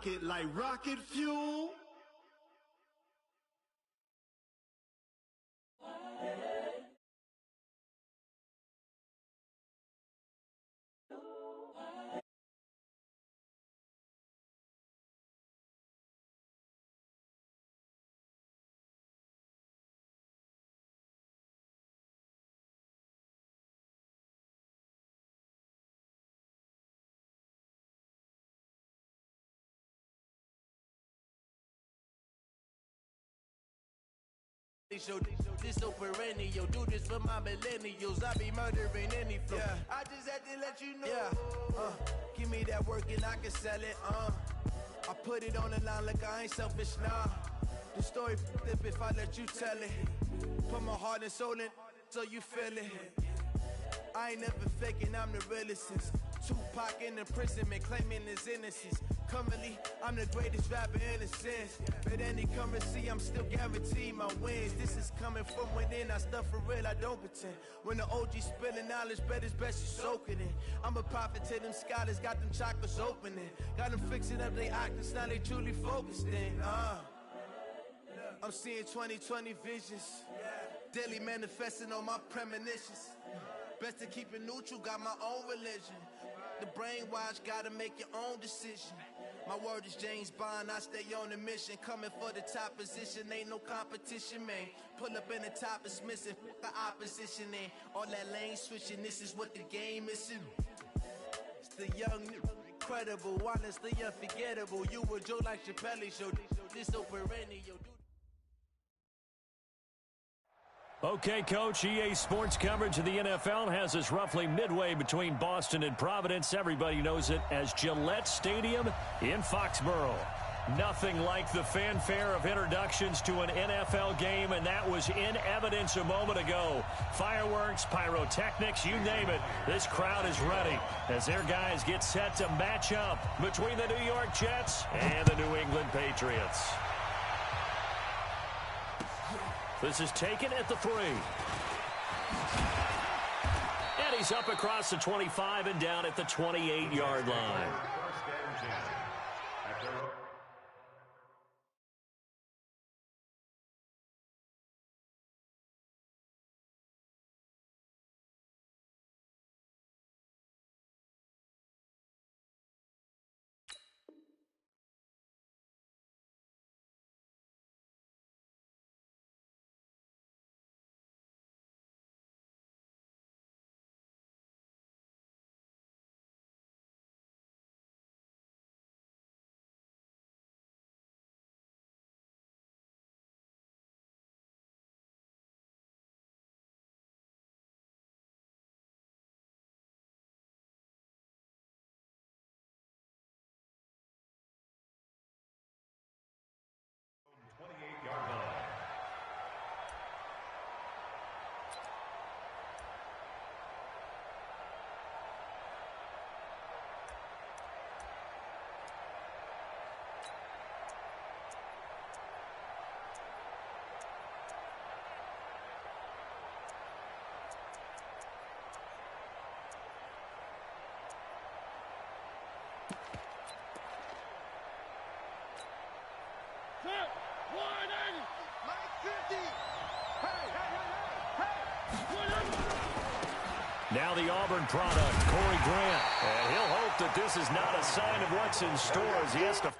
rocket like rocket fuel. This so perennial, do this for my millennials. I be murdering any flow. Yeah. I just had to let you know. Yeah. Give me that work and I can sell it. I put it on the line like I ain't selfish, nah. The story flip if I let you tell it. Put my heart and soul in so you feel it. I ain't never faking, I'm the realest since Tupac in imprisonment, claiming his innocence. Currently, I'm the greatest rapper in a sense. But any currency, I'm still guaranteed my wins. This is coming from within, I stuff for real, I don't pretend. When the OG spilling knowledge, bet it's best you soak it in. I'm a prophet to them scholars, got them chakras opening. Got them fixing up they octaves, now they truly focused in. I'm seeing 2020 visions. Daily manifesting on my premonitions. Best to keep it neutral, got my own religion. The brainwash, gotta make your own decision. My word is James Bond, I stay on a mission. Coming for the top position, ain't no competition, man. Pull up in the top, it's missing, the opposition ain't. All that lane switching, this is what the game is. It's the young, incredible, honestly unforgettable. You were Joe like Chappelle show, this so perennial. Okay, Coach, EA Sports coverage of the NFL has us roughly midway between Boston and Providence. Everybody knows it as Gillette Stadium in Foxborough. Nothing like the fanfare of introductions to an NFL game, and that was in evidence a moment ago. Fireworks, pyrotechnics, you name it. This crowd is ready as their guys get set to match up between the New York Jets and the New England Patriots. This is taken at the 3. And he's up across the 25 and down at the 28-yard line. Now the Auburn product, Corey Grant. And he'll hope that this is not a sign of what's in store as he has to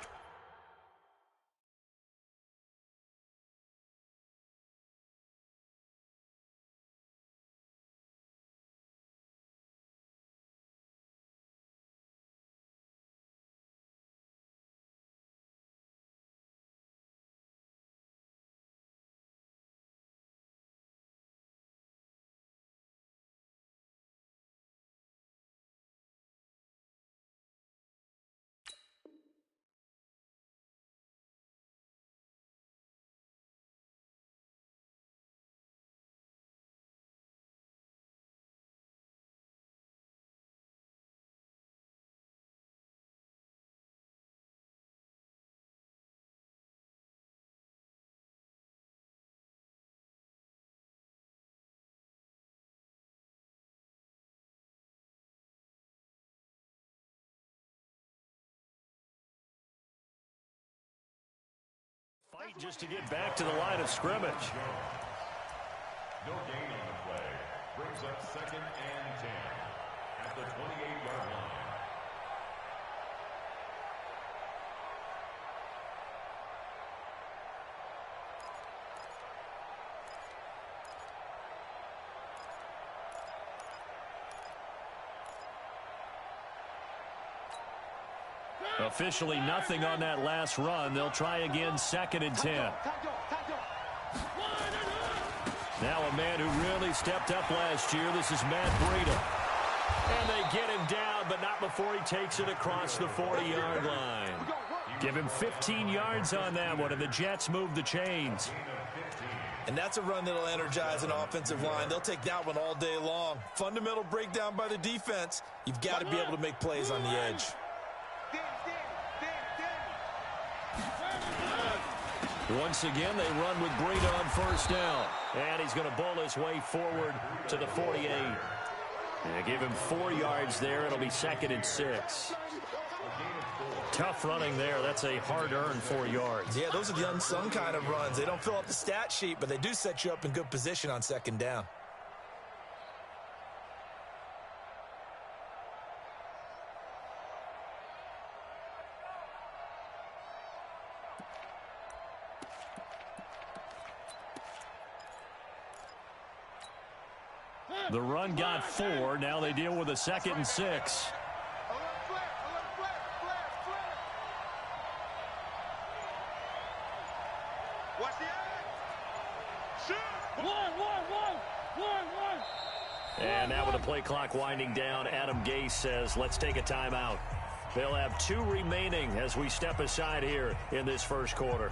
Just to get back to the line of scrimmage. No gain on the play. Brings up 2nd and 10 at the 28-yard line. Officially nothing on that last run. They'll try again, 2nd and 10. Now a man who really stepped up last year. This is Matt Breida. And they get him down, but not before he takes it across the 40-yard line. Give him 15 yards on that one, and the Jets move the chains. And that's a run that'll energize an offensive line. They'll take that one all day long. Fundamental breakdown by the defense. You've got to be able to make plays on the edge. Once again, they run with Breida on 1st down. And he's going to bowl his way forward to the 48. They give him 4 yards there. It'll be 2nd and 6. Tough running there. That's a hard-earned 4 yards. Yeah, those are the unsung kind of runs. They don't fill up the stat sheet, but they do set you up in good position on 2nd down. The run got 4. Now they deal with a 2nd and 6. And now with the play clock winding down, Adam Gase says, let's take a timeout. They'll have 2 remaining as we step aside here in this 1st quarter.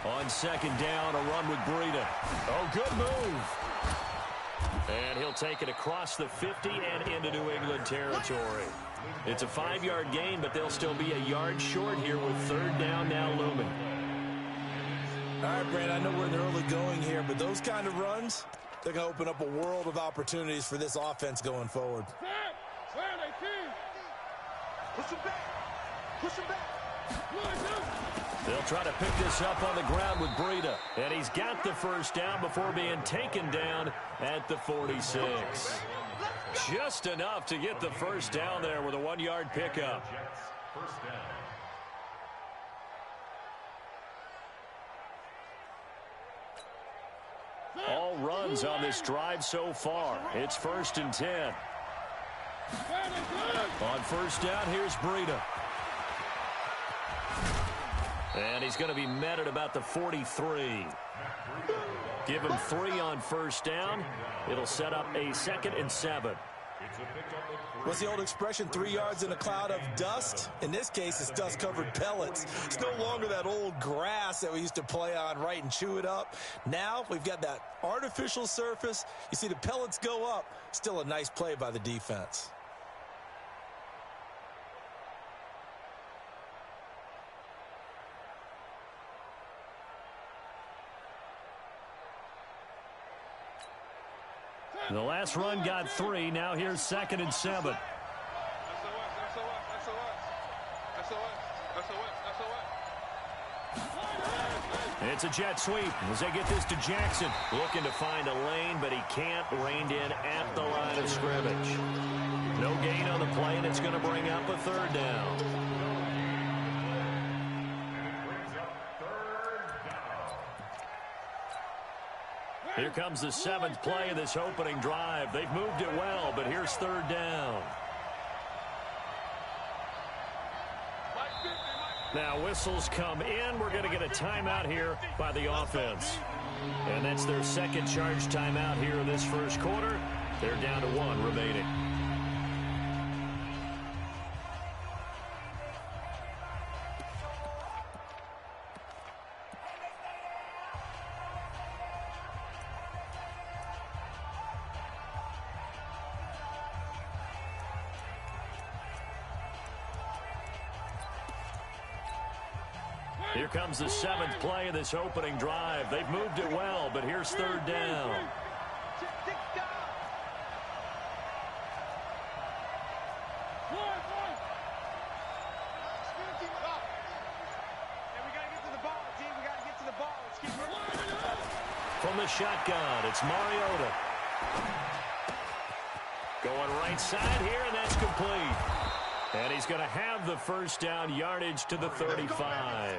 On 2nd down, a run with Breida. Oh, good move. And he'll take it across the 50 and into New England territory. It's a 5-yard gain, but they'll still be a yard short here with 3rd down now looming. All right, Brand, I know we're in the early going here, but those kind of runs, they're going to open up a world of opportunities for this offense going forward. Push him back. Push him back. They'll try to pick this up on the ground with Breida. And he's got the 1st down before being taken down at the 46. Just enough to get the 1st down there with a 1-yard pickup. All runs on this drive so far. It's 1st and 10. On 1st down, here's Breida. And he's going to be met at about the 43. Give him 3 on 1st down. It'll set up a 2nd and 7. What's the old expression, 3 yards in a cloud of dust? In this case, it's dust-covered pellets. It's no longer that old grass that we used to play on, right, and chew it up. Now we've got that artificial surface. You see the pellets go up. Still a nice play by the defense. The last run got 3. Now here's 2nd and 7. It's a jet sweep as they get this to Jackson. Looking to find a lane, but he can't. Reined in at the line of scrimmage. No gain on the play, and it's going to bring up a 3rd down. Here comes the 7th play of this opening drive. They've moved it well, but here's 3rd down. Now whistles come in. We're going to get a timeout here by the offense. And that's their 2nd charge timeout here in this 1st quarter. They're down to 1 remaining. Here comes the 7th play of this opening drive. They've moved it well, but here's 3rd down. From the shotgun, it's Mariota. Going right side here, and that's complete. And he's going to have the 1st down, yardage to the 35.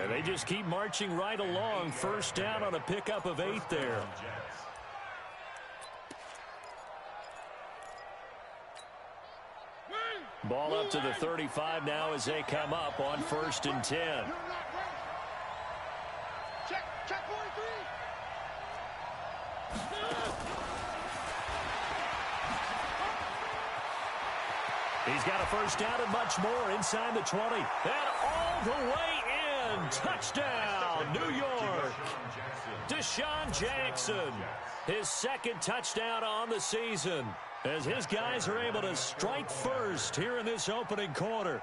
And they just keep marching right along. 1st down on a pickup of 8 there. Ball up to the 35 now as they come up on 1st and 10. Check 43. He's got a 1st down and much more inside the 20. And all the way in. Touchdown, New York. Deshaun Jackson. His 2nd touchdown on the season, as his guys are able to strike first here in this opening quarter.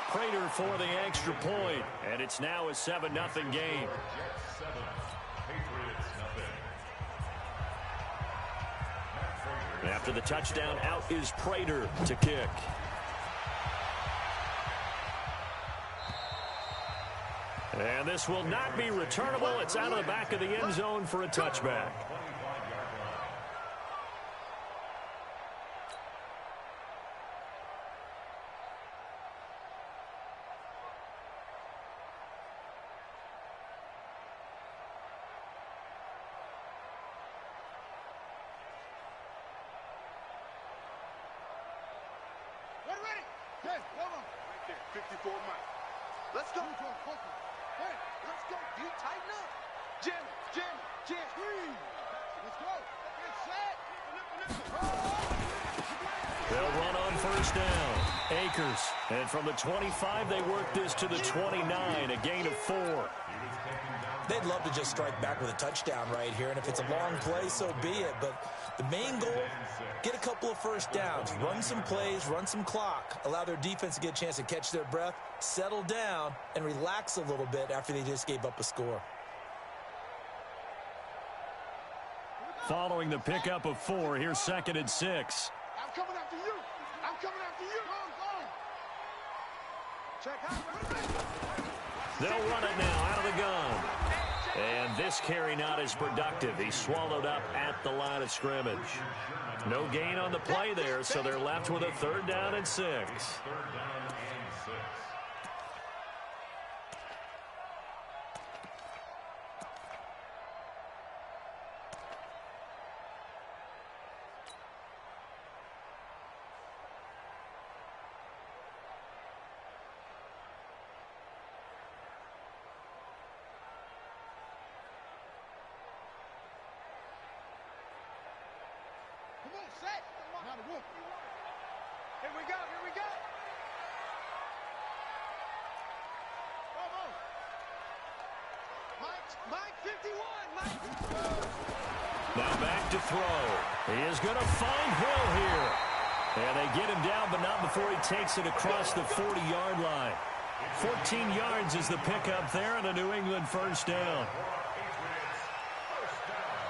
Prater for the extra point, and it's now a 7-0 game. After the touchdown, out is Prater to kick. And this will not be returnable. It's out of the back of the end zone for a touchback. Get ready. Hey, hold on. Right there, 54 Mike. Let's go. Hey, let's go. You tighten up. Jim. Let's go. Get set. They'll run on 1st down. Akers. And from the 25, they work this to the 29, a gain of 4. They'd love to just strike back with a touchdown right here, and if it's a long play, so be it. But the main goal, get a couple of 1st downs, run some plays, run some clock, allow their defense to get a chance to catch their breath, settle down, and relax a little bit after they just gave up a score. Following the pickup of 4, here's 2nd and 6. I'm coming after you. Check out. They'll run it now out of the gun. And this carry not as productive. He's swallowed up at the line of scrimmage. No gain on the play there, so they're left with a 3rd down and 6. Here we go. Mike 51. Now back to throw. He is going to find Hill here. And they get him down, but not before he takes it across the 40-yard line. 14 yards is the pickup there, and a New England 1st down.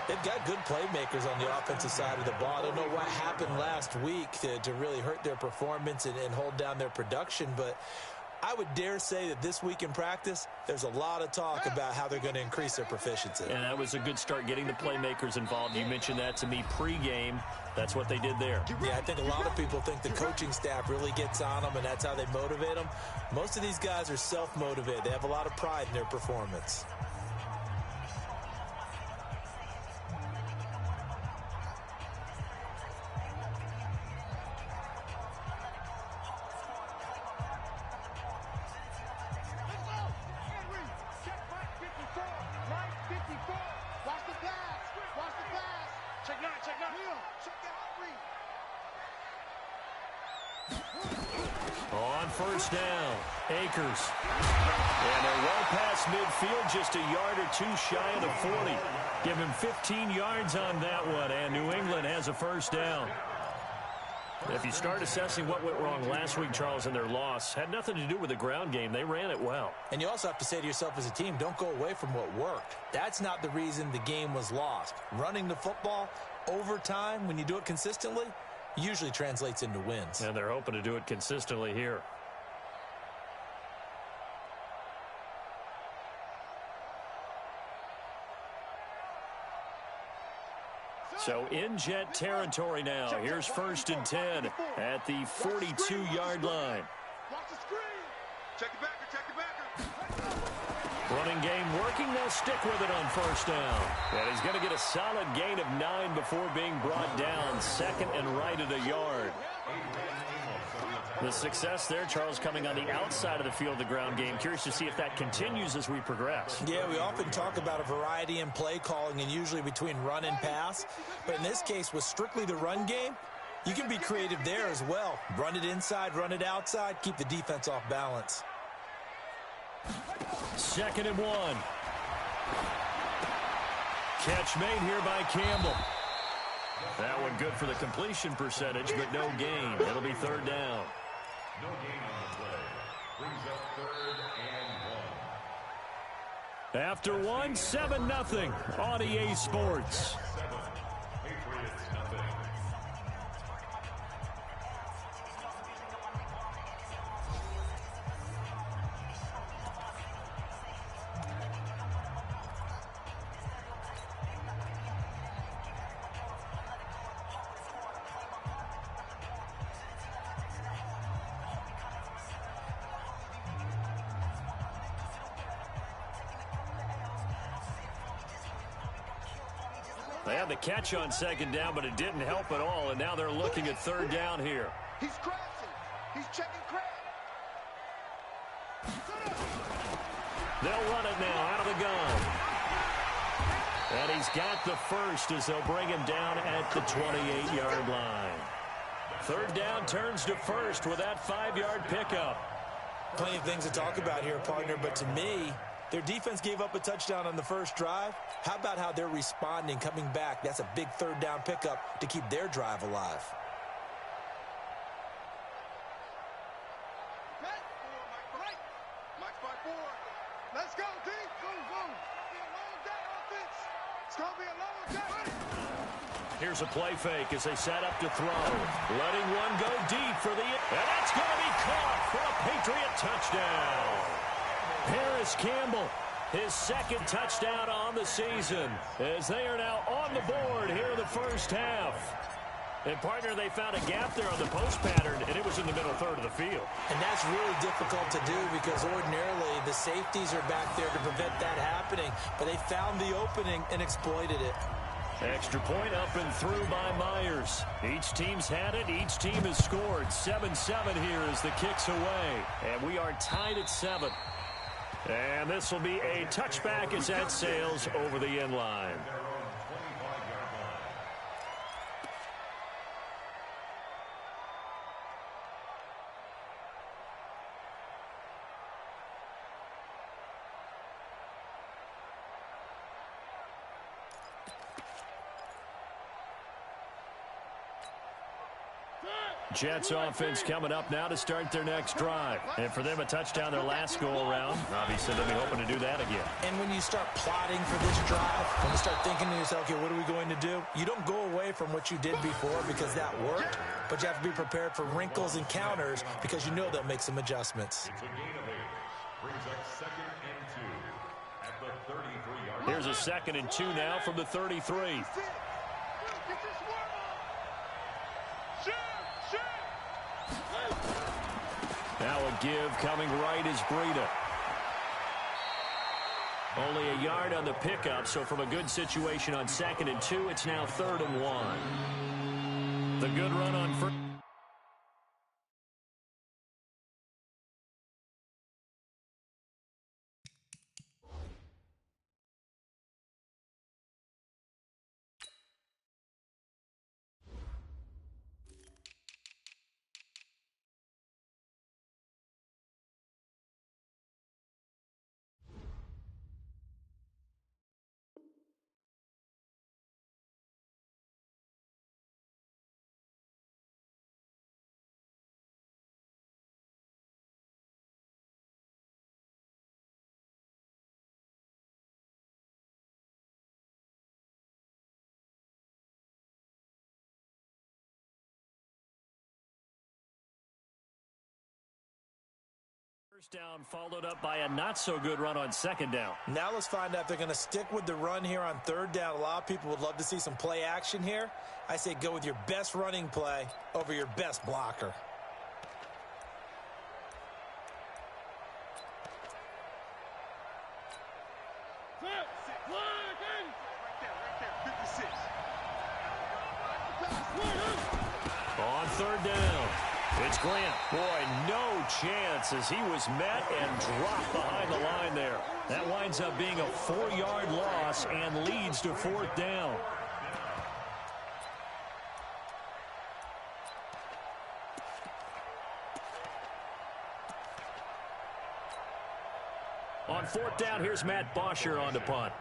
They've got good playmakers on the offensive side of the ball. I don't know what happened last week to really hurt their performance and hold down their production, but I would dare say that this week in practice, there's a lot of talk about how they're going to increase their proficiency. And that was a good start, getting the playmakers involved. You mentioned that to me pregame. That's what they did there. Yeah, I think a lot of people think the coaching staff really gets on them, and that's how they motivate them. Most of these guys are self-motivated. They have a lot of pride in their performance. On 1st down, Akers. And they're well past midfield, just a yard or 2 shy of the 40. Give him 15 yards on that one, and New England has a 1st down. If you start assessing what went wrong last week, Charles, in their loss, had nothing to do with the ground game. They ran it well. And you also have to say to yourself as a team, don't go away from what worked. That's not the reason the game was lost. Running the football over time, when you do it consistently, usually translates into wins. And they're hoping to do it consistently here. So in Jet territory now. Here's 1st and 10 at the 42-yard line. Watch the screen. Check the backer, check the backer. Running game working. They'll stick with it on 1st down. And he's going to get a solid gain of 9 before being brought down. 2nd and right at a yard. The success there, Charles, coming on the outside of the field, the ground game. Curious to see if that continues as we progress. Yeah, we often talk about a variety in play calling and usually between run and pass. But in this case, with strictly the run game, you can be creative there as well. Run it inside, run it outside, keep the defense off balance. 2nd and 1. Catch made here by Campbell. That one good for the completion percentage, but no gain. It'll be 3rd down. No gain on the play. Brings up 3rd and 1. After 7-0 on EA Sports. 7. Patriots nothing. They had the catch on 2nd down, but it didn't help at all, and now they're looking at 3rd down here. He's crashing. He's checking crash. They'll run it now out of the gun. And he's got the first as they'll bring him down at the 28-yard line. 3rd down turns to 1st with that 5-yard pickup. Plenty of things to talk about here, partner, but to me, their defense gave up a touchdown on the first drive. How about how they're responding, coming back? That's a big 3rd down pickup to keep their drive alive. Mike's by 4. Let's go, D. Boom, boom. It's gonna be a long day offense. It's going to be a long day. Here's a play fake as they set up to throw. Letting one go deep for the... And that's going to be caught for a Patriot touchdown. Harris Campbell, his 2nd touchdown on the season, as they are now on the board here in the first half. And, partner, they found a gap there on the post pattern, and it was in the middle 3rd of the field. And that's really difficult to do because ordinarily the safeties are back there to prevent that happening. But they found the opening and exploited it. Extra point up and through by Myers. Each team's had it. Each team has scored. 7-7 here as the kick's away. And we are tied at 7. And this will be a touchback as that sails over the end line. Jets offense coming up now to start their next drive. And for them, a touchdown their last go-around. Obviously, they'll be hoping to do that again. And when you start plotting for this drive, when you start thinking to yourself, okay, what are we going to do? You don't go away from what you did before because that worked, but you have to be prepared for wrinkles and counters because you know they'll make some adjustments. It's a gain of 8. Brings up 2nd and 2 at the 33-yard line. Here's a 2nd and 2 now from the 33. Now a give coming right is Breida. Only a yard on the pickup, so from a good situation on 2nd and 2, it's now 3rd and 1. The good run on first. First down followed up by a not-so-good run on second down. Now let's find out if they're going to stick with the run here on third down. A lot of people would love to see some play action here. I say go with your best running play over your best blocker. On third down, it's Grant. Boy, no chance as he was met and dropped behind the line there. That winds up being a 4-yard loss and leads to fourth down. On fourth down, here's Matt Bosher on the punt.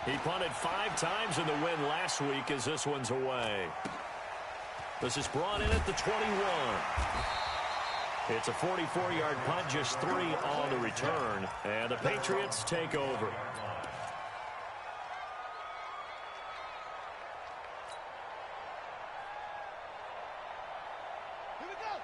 He punted 5 times in the win last week as this one's away. This is brought in at the 21. It's a 44-yard punt, just 3 on the return, and the Patriots take over.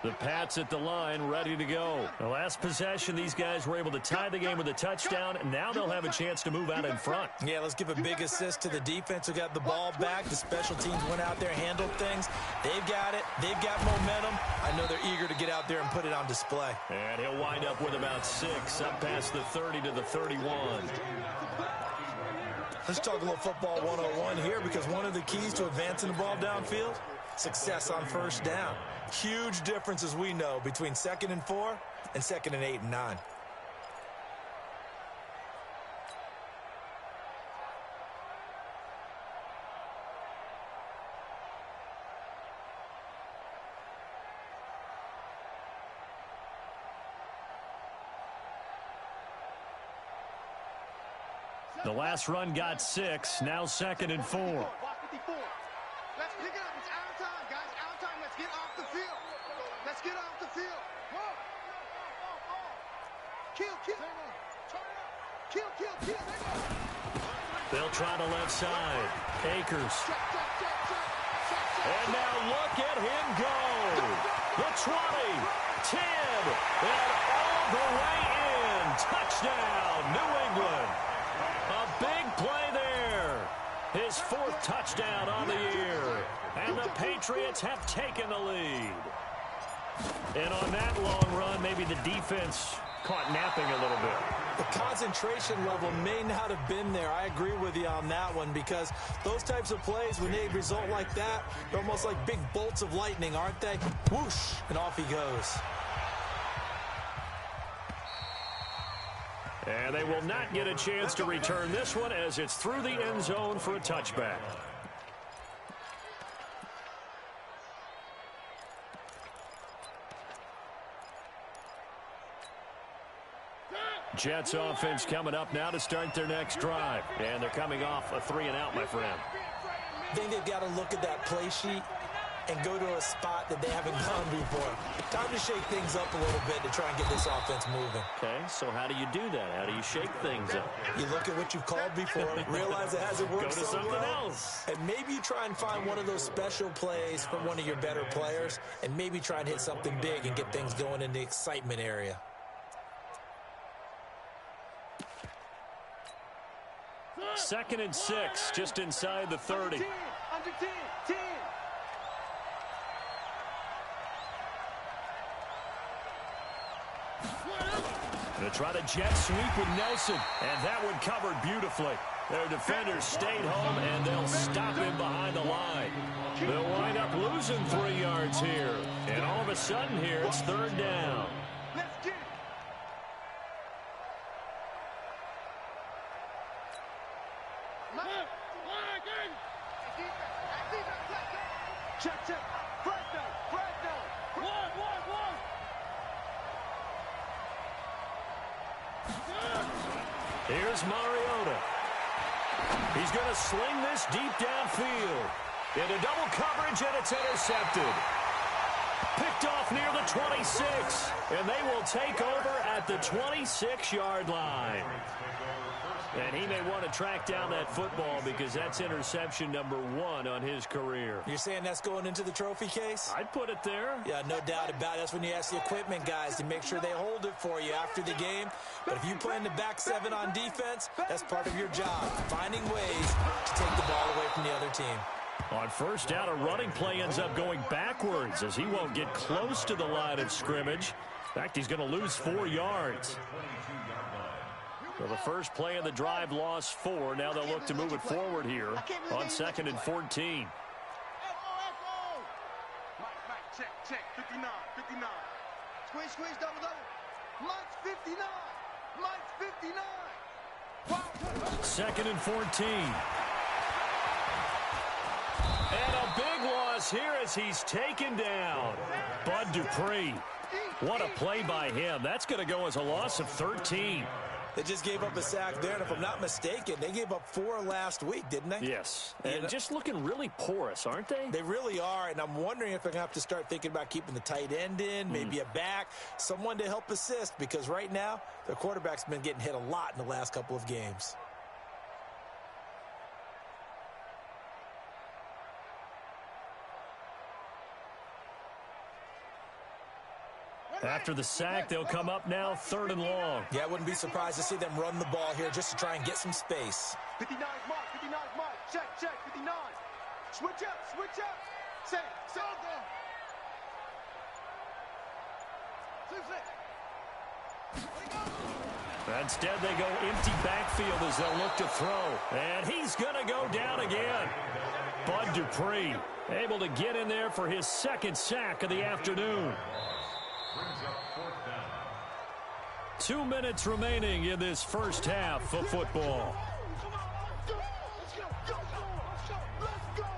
The Pats at the line, ready to go. The last possession, these guys were able to tie the game with a touchdown, and now they'll have a chance to move out in front. Yeah, let's give a big assist to the defense who got the ball back. The special teams went out there, handled things. They've got it. They've got momentum. I know they're eager to get out there and put it on display. And he'll wind up with about 6, up past the 30 to the 31. Let's talk a little football 101 here, because one of the keys to advancing the ball downfield, success on first down. Huge difference, as we know, between 2nd and 4 and 2nd and 8 and 9. The last run got 6, now 2nd and 4. Let's pick it up. It's out of time, guys. Out of time. Let's get off the field. Let's get off the field. Kill. Kill. They'll try the left side. Akers. And now look at him go. The 20, 10, and all the way in. Touchdown, New England. A big play there. His 4th touchdown on the year. And the Patriots have taken the lead. And on that long run, maybe the defense caught napping a little bit. The concentration level may not have been there. I agree with you on that one, because those types of plays, when they result like that, they're almost like big bolts of lightning, aren't they? Whoosh, and off he goes. And they will not get a chance to return this one, as it's through the end zone for a touchback. Jets offense coming up now to start their next drive. And they're coming off a 3-and-out, my friend. I think they've got to look at that play sheet and go to a spot that they haven't gone before. Time to shake things up a little bit to try and get this offense moving. Okay, so how do you do that? How do you shake things up? You look at what you've called before, realize it hasn't worked Go to so something well, else. and maybe you try and find one of those special plays from one of your better players, and maybe try and hit something big and get things going in the excitement area. Second and 6, just inside the 30. Under 10. Going to try to jet sweep with Nelson, and that one covered beautifully. Their defenders stayed home, and they'll stop him behind the line. They'll wind up losing 3 yards here, and all of a sudden here, it's 3rd down. Let's get it. Check. One. Here's Mariota. He's going to sling this deep downfield. Into double coverage, and it's intercepted. Picked off near the 26. And they will take over at the 26-yard line. And he may want to track down that football because that's interception number 1 on his career. You're saying that's going into the trophy case? I'd put it there. Yeah, no doubt about it. That's when you ask the equipment guys to make sure they hold it for you after the game. But if you play in the back 7 on defense, that's part of your job, finding ways to take the ball away from the other team. On first down, a running play ends up going backwards as he won't get close to the line of scrimmage. In fact, he's going to lose 4 yards. So the first play of the drive lost 4. Now they'll look to move it forward here on 2nd and 14. Mike, check. 59. Squeeze, double. Mike's 59. Wow. 2nd and 14. And a big loss here as he's taken down. Bud Dupree. What a play by him. That's going to go as a loss of 13. They just gave up a sack there, and if I'm not mistaken, they gave up 4 last week, didn't they? Yes, and just looking really porous, aren't they? They really are, and I'm wondering if they're going to have to start thinking about keeping the tight end in, maybe a back, someone to help assist, because right now, their quarterback's been getting hit a lot in the last couple of games. After the sack, they'll come up now 3rd and long. Yeah, I wouldn't be surprised to see them run the ball here just to try and get some space. 59's Mike. Check. 59. Switch up. Say, Instead, they go empty backfield as they'll look to throw. And he's going to go down again. Bud Dupree able to get in there for his 2nd sack of the afternoon. 2 minutes remaining in this first half of football.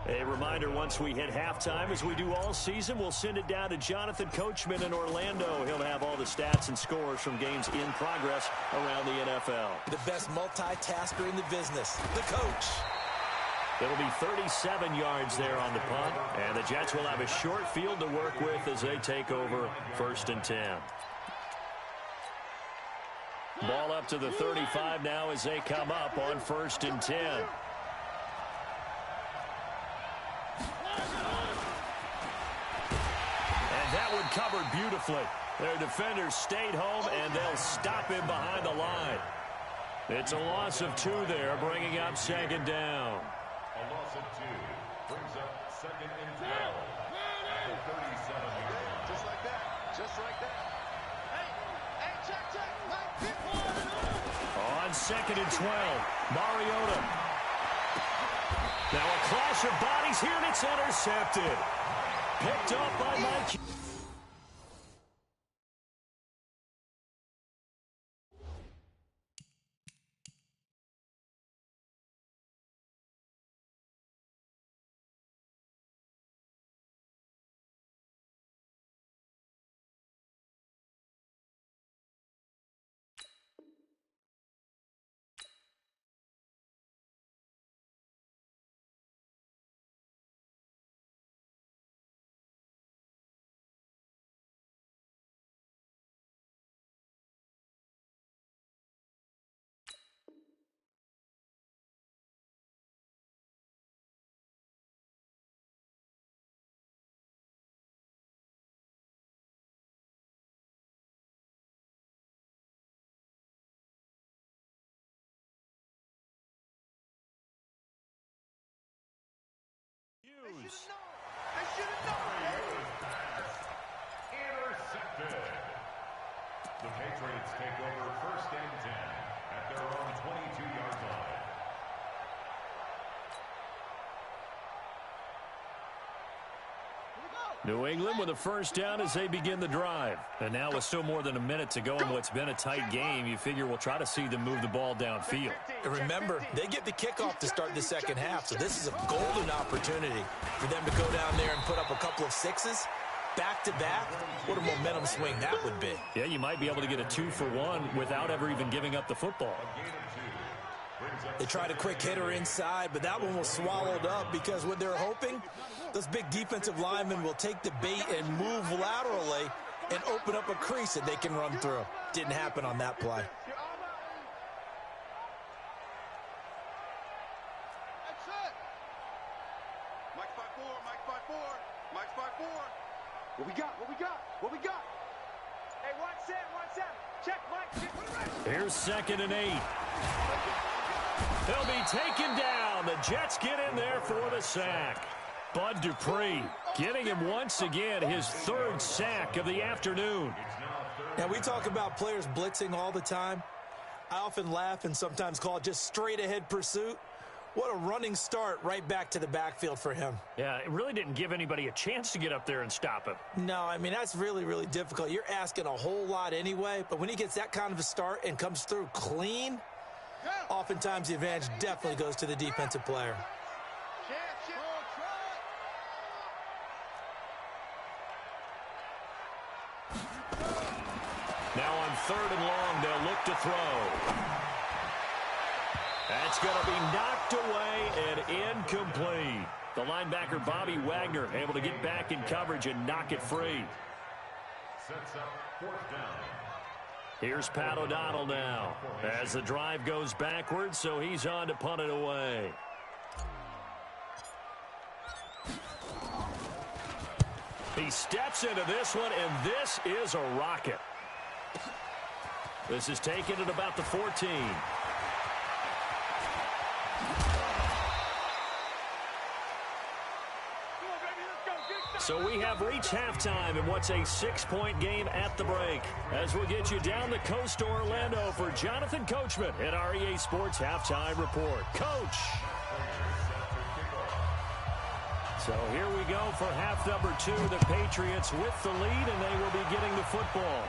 A reminder, once we hit halftime, as we do all season, we'll send it down to Jonathan Coachman in Orlando. He'll have all the stats and scores from games in progress around the NFL. The best multitasker in the business, the coach. It'll be 37 yards there on the punt, and the Jets will have a short field to work with as they take over 1st and 10. Ball up to the 35 now as they come up on 1st and 10. And that one covered beautifully. Their defenders stayed home, and they'll stop him behind the line. It's a loss of 2 there, bringing up 2nd down. A loss of 2 brings up 2nd and 12 at the 37-yard line. Just like that. Hey, check. On 2nd and 12, Mariota. Now a clash of bodies here, and it's intercepted. Picked up by Mike. They should have known. Intercepted. The Patriots take over 1st and 10 at their own 22-yard line. New England with a 1st down as they begin the drive. And now with still more than a minute to go in what's been a tight game, you figure we'll try to see them move the ball downfield. And remember, they get the kickoff to start the 2nd half, so this is a golden opportunity for them to go down there and put up a couple of 6s. Back-to-back, what a momentum swing that would be. Yeah, you might be able to get a 2-for-1 without ever even giving up the football. They tried a quick hitter inside, but that one was swallowed up because what they're hoping, those big defensive linemen will take the bait and move laterally and open up a crease that they can run through. Didn't happen on that play. That's it. Mike's by four. Mike's by four. Mike's by four. What we got? What we got? What we got? Hey, watch Sam. Watch Sam. Check Mike. Here's 2nd and 8. They'll be taken down. The Jets get in there for the sack. Bud Dupree getting him once again his 3rd sack of the afternoon. Now, we talk about players blitzing all the time. I often laugh and sometimes call it just straight-ahead pursuit. What a running start right back to the backfield for him. Yeah, it really didn't give anybody a chance to get up there and stop him. No, I mean, that's really, really difficult. You're asking a whole lot anyway, but when he gets that kind of a start and comes through clean, oftentimes the advantage definitely goes to the defensive player. Now on 3rd and long, they'll look to throw. That's going to be knocked away and incomplete. The linebacker, Bobby Wagner, able to get back in coverage and knock it free. Sets up 4th down. Here's Pat O'Donnell now as the drive goes backwards, so he's on to punt it away. He steps into this one, and this is a rocket. This is taken at about the 14. So we have reached halftime in what's a 6-point game at the break. As we'll get you down the coast to Orlando for Jonathan Coachman at our EA Sports Halftime Report. Coach! So here we go for half number 2. The Patriots with the lead, and they will be getting the football.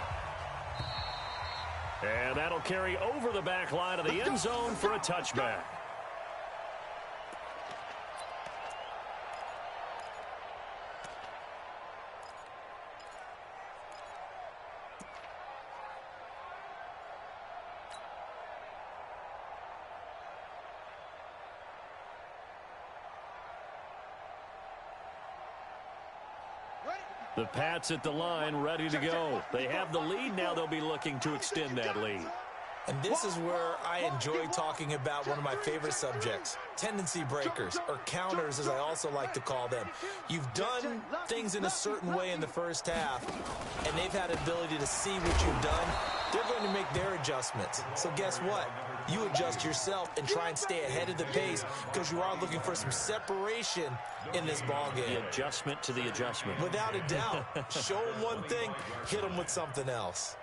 And that'll carry over the back line of the end zone for a touchback. The Pats at the line, ready to go. They have the lead. Now they'll be looking to extend that lead. And this is where I enjoy talking about one of my favorite subjects, tendency breakers, or counters as I also like to call them. You've done things in a certain way in the first half, and they've had ability to see what you've done. They're going to make their adjustments. So guess what? You adjust yourself and try and stay ahead of the pace because you are looking for some separation in this ball game. The adjustment to the adjustment. Without a doubt. Show them one thing, hit them with something else.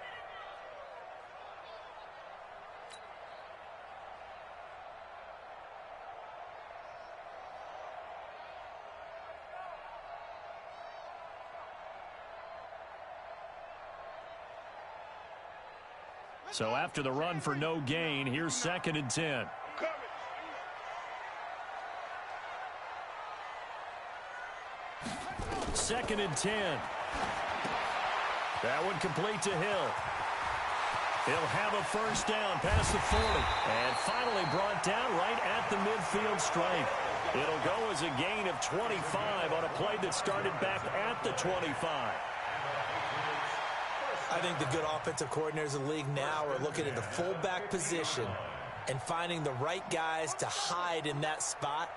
So after the run for no gain, here's 2nd and 10. Second and 10. That one complete to Hill. He'll have a first down past the 40. And finally brought down right at the midfield stripe. It'll go as a gain of 25 on a play that started back at the 25. I think the good offensive coordinators in the league now are looking at the fullback position and finding the right guys to hide in that spot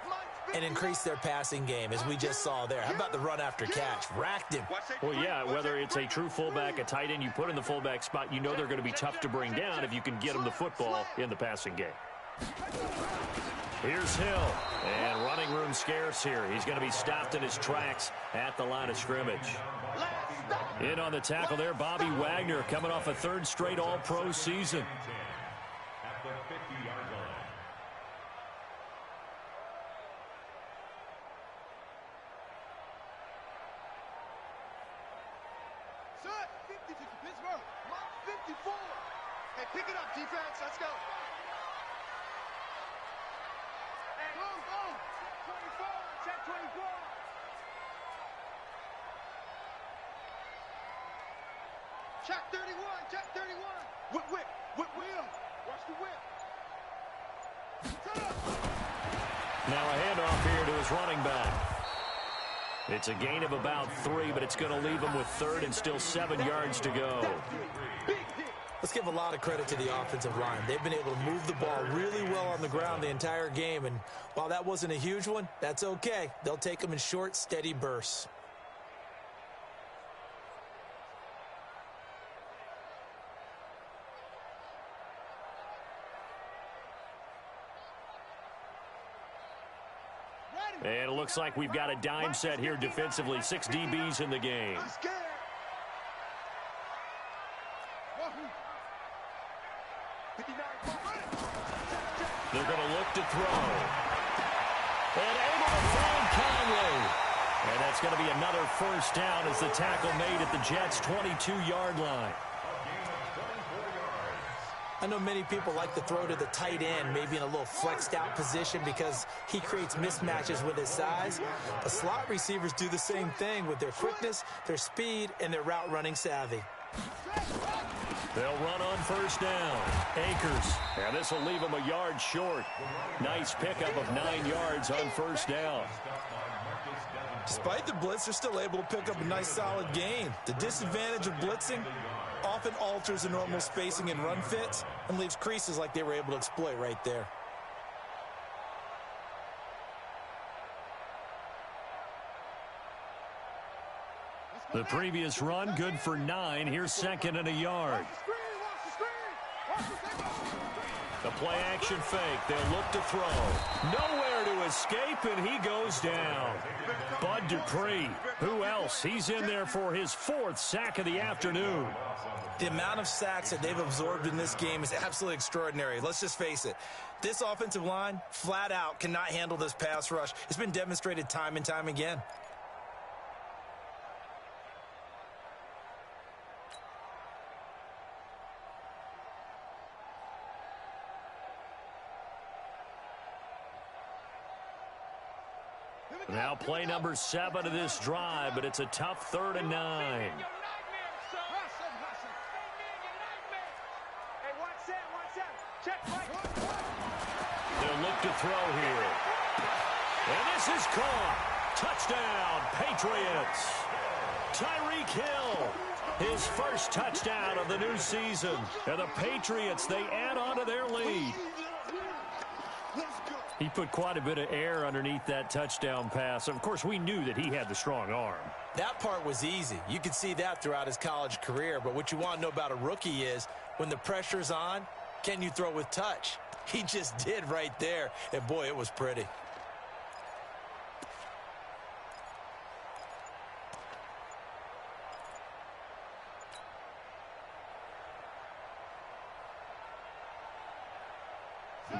and increase their passing game, as we just saw there. How about the run after catch? Racked him. Well, yeah, whether it's a true fullback, a tight end you put in the fullback spot, you know they're going to be tough to bring down if you can get them the football in the passing game. Here's Hill, and running room scarce here. He's going to be stopped in his tracks at the line of scrimmage. In on the tackle there, Bobby Wagner, coming off a 3rd straight All-Pro season. At the 50-yard line. Set. 50 to Pittsburgh. Mark 54. Hey, pick it up, defense. Let's go. Hey, go. 24. Check 24. Check 31. Check 31. Whip. Watch the whip. Now a handoff here to his running back. It's a gain of about 3, but it's going to leave him with 3rd and still 7 yards to go. Let's give a lot of credit to the offensive line. They've been able to move the ball really well on the ground the entire game, and while that wasn't a huge one, that's okay. They'll take them in short, steady bursts. And it looks like we've got a dime set here defensively. 6 DBs in the game. They're going to look to throw. And able to find Conley. And that's going to be another first down as the tackle made at the Jets' 22-yard line. I know many people like to throw to the tight end, maybe in a little flexed out position because he creates mismatches with his size. But slot receivers do the same thing with their quickness, their speed, and their route running savvy. They'll run on first down. Akers. And this will leave them a yard short. Nice pickup of 9 yards on first down. Despite the blitz, they're still able to pick up a nice solid gain. The disadvantage of blitzing often alters the normal spacing and run fits and leaves creases like they were able to exploit right there. The previous run, good for 9. Here's 2nd and a yard. The play action fake. They'll look to throw. Nowhere to escape, and he goes down. Bud Dupree. Who else? He's in there for his 4th sack of the afternoon. The amount of sacks that they've absorbed in this game is absolutely extraordinary. Let's just face it. This offensive line, flat out, cannot handle this pass rush. It's been demonstrated time and time again. Now play number 7 of this drive, but it's a tough 3rd and 9. They'll look to throw here. And this is caught. Touchdown, Patriots. Tyreek Hill, his first touchdown of the new season. And the Patriots, they add on to their lead. He put quite a bit of air underneath that touchdown pass. Of course, we knew that he had the strong arm. That part was easy. You could see that throughout his college career. But what you want to know about a rookie is when the pressure's on, can you throw with touch? He just did right there. And, boy, it was pretty.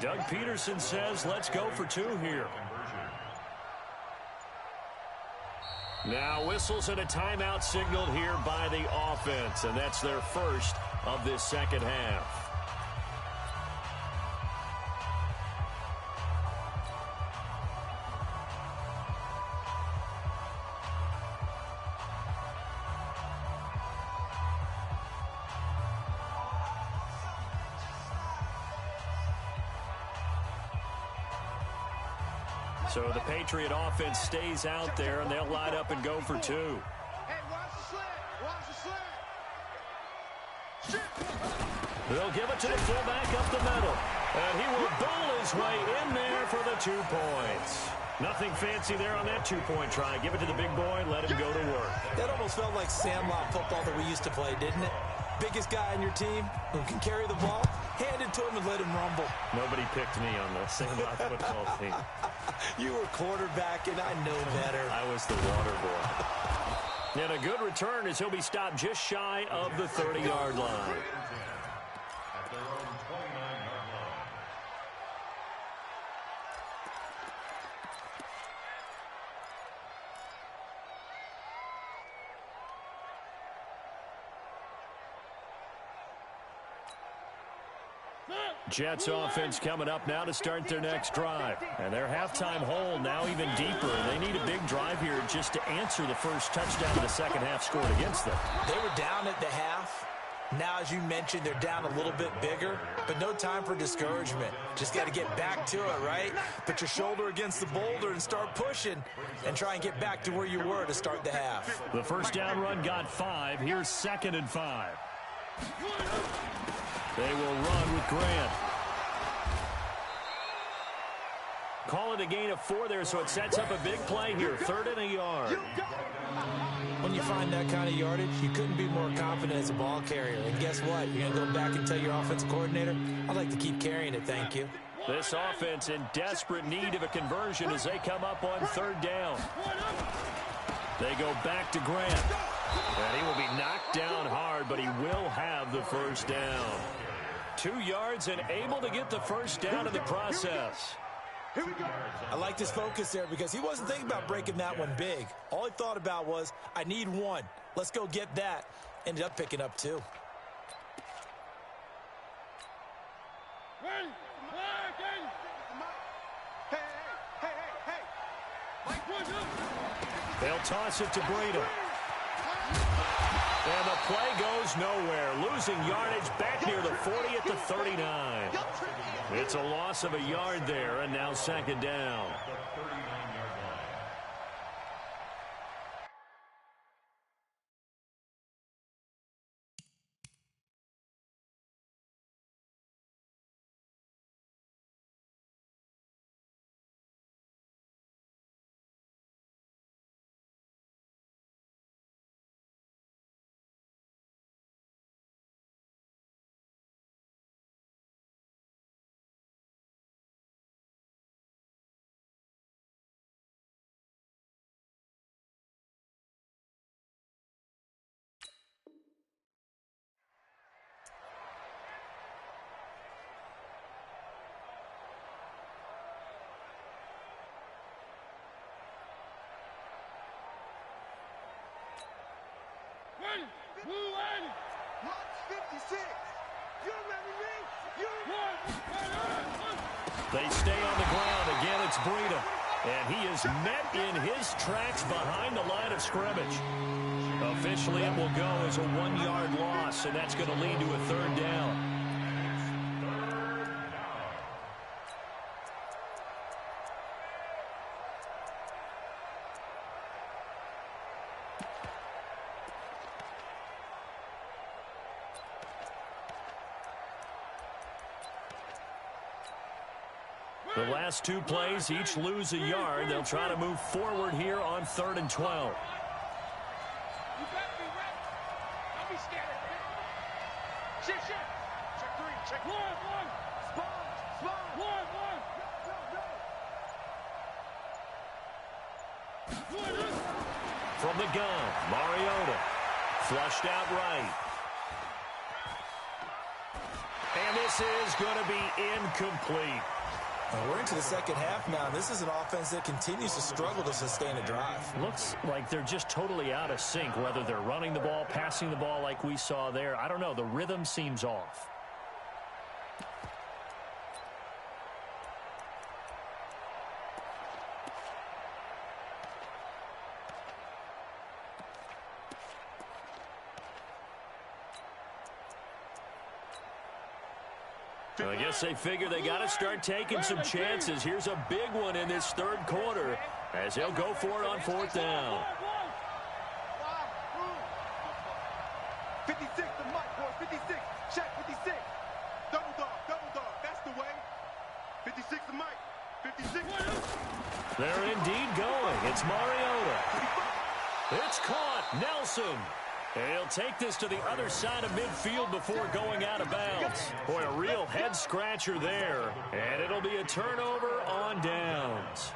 Doug Peterson says, let's go for 2 here. Now whistles and a timeout signaled here by the offense, and that's their first of this second half. So the Patriot offense stays out there, and they'll line up and go for 2. Hey, watch the slant. Watch the slant. They'll give it to the fullback up the middle. And he will bowl his way in there for the 2 points. Nothing fancy there on that 2-point try. Give it to the big boy, let him go to work. That almost felt like Sandlot football that we used to play, didn't it? Biggest guy on your team who can carry the ball, hand it to him and let him rumble. Nobody picked me on the Sandlot football team. You were quarterback, and I know better. I was the water boy. And a good return as he'll be stopped just shy of the 30-yard line. At their own 29-yard line. Jets offense coming up now to start their next drive. And their halftime hole now even deeper. They need a big drive here just to answer the first touchdown of the second half scored against them. They were down at the half. Now, as you mentioned, they're down a little bit bigger, but no time for discouragement. Just got to get back to it, right? Put your shoulder against the boulder and start pushing and try and get back to where you were to start the half. The first down run got 5. Here's 2nd and 5. They will run with Grant. Call it a gain of 4 there, so it sets up a big play here. 3rd and a yard. When you find that kind of yardage, you couldn't be more confident as a ball carrier. And guess what? You're going to go back and tell your offensive coordinator, I'd like to keep carrying it, thank you. This offense in desperate need of a conversion as they come up on 3rd down. They go back to Grant. And he will be knocked down hard, but he will have the first down. 2 yards and able to get the first down in the process. Here we go. I liked his focus there because he wasn't thinking about breaking that one big. All he thought about was, I need 1. Let's go get that. Ended up picking up 2. They'll toss it to Breida. And the play goes nowhere. Losing yardage back near the 40 at the 39. It's a loss of a yard there, and now 2nd down. They stay on the ground. Again, it's Breida. And he is met in his tracks behind the line of scrimmage. Officially, it will go as a 1-yard loss, and that's going to lead to a 3rd down. The last 2 plays each lose a yard. They'll try to move forward here on 3rd and 12. Check 1. From the gun, Mariota. Flushed out right. And this is going to be incomplete. We're into the 2nd half now. This is an offense that continues to struggle to sustain a drive. Looks like they're just totally out of sync, whether they're running the ball, passing the ball like we saw there. I don't know. The rhythm seems off. I guess they figure they got to start taking some chances. Here's a big one in this 3rd quarter as they'll go for it on 4th down. 56 to Mike, boys. 56. Check 56. Double dog. That's the way. 56 to Mike. 56. They're indeed going. It's Mariota. It's caught. Nelson. He'll take this to the other side of midfield before going out of bounds. Boy, a real head-scratcher there. And it'll be a turnover on downs.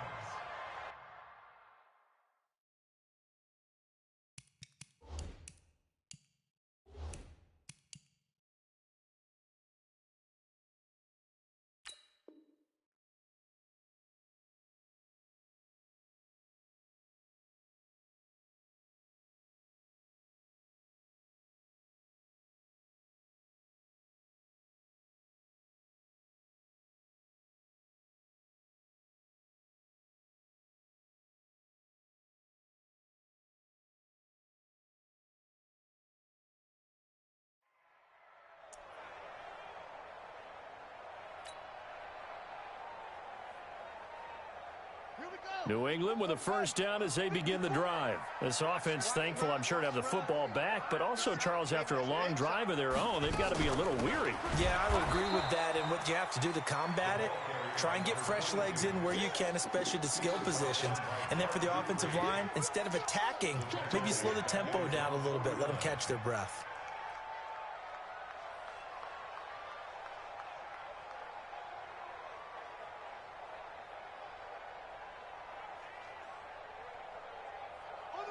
New England with a first down as they begin the drive. This offense thankful, I'm sure, to have the football back, but also, Charles, after a long drive of their own, they've got to be a little weary. Yeah, I would agree with that, and what you have to do to combat it, try and get fresh legs in where you can, especially the skill positions. And then for the offensive line, instead of attacking, maybe slow the tempo down a little bit, let them catch their breath.